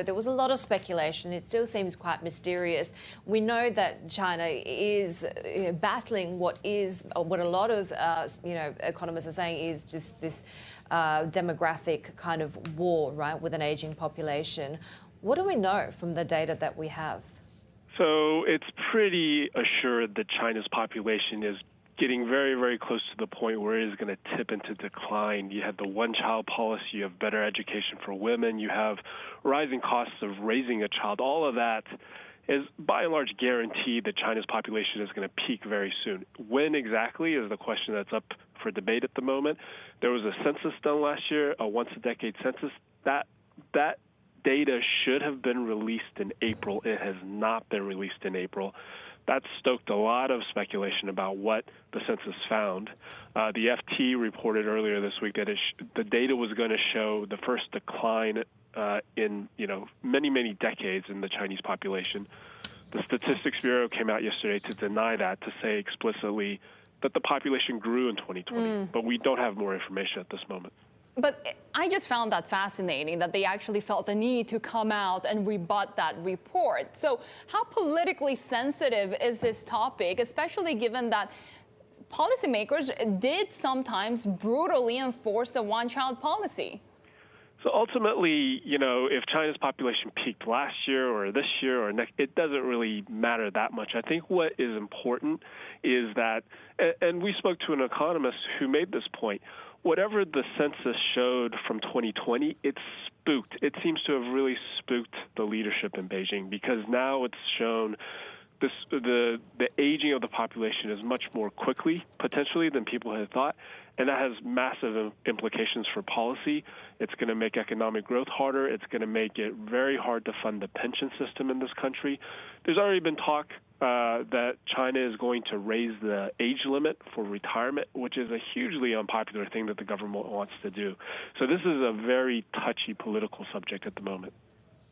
There was a lot of speculation. It still seems quite mysterious. We know that China is battling what a lot of economists are saying is just this demographic kind of war, right, with an aging population. What do we know from the data that we have? So it's pretty assured that China's population is getting very, very close to the point where it is going to tip into decline. You have the one-child policy, you have better education for women, you have rising costs of raising a child. All of that is by and large guaranteed that China's population is going to peak very soon. When exactly is the question that's up for debate at the moment. There was a census done last year, a once-a-decade census. That data should have been released in April. It has not been released in April. That stoked a lot of speculation about what the census found. The FT reported earlier this week that the data was going to show the first decline in many, many decades in the Chinese population. The Statistics Bureau came out yesterday to deny that, to say explicitly that the population grew in 2020, but we don't have more information at this moment. But I just found that fascinating that they actually felt the need to come out and rebut that report. So how politically sensitive is this topic, especially given that policymakers did sometimes brutally enforce the one-child policy? So ultimately, if China's population peaked last year or this year or next, it doesn't really matter that much. I think what is important is that, and we spoke to an economist who made this point, whatever the census showed from 2020, it's spooked. It seems to have really spooked the leadership in Beijing, because now it's shown the aging of the population is much more quickly, potentially, than people had thought. And that has massive implications for policy. It's going to make economic growth harder. It's going to make it very hard to fund the pension system in this country. There's already been talk that China is going to raise the age limit for retirement, which is a hugely unpopular thing that the government wants to do. So this is a very touchy political subject at the moment.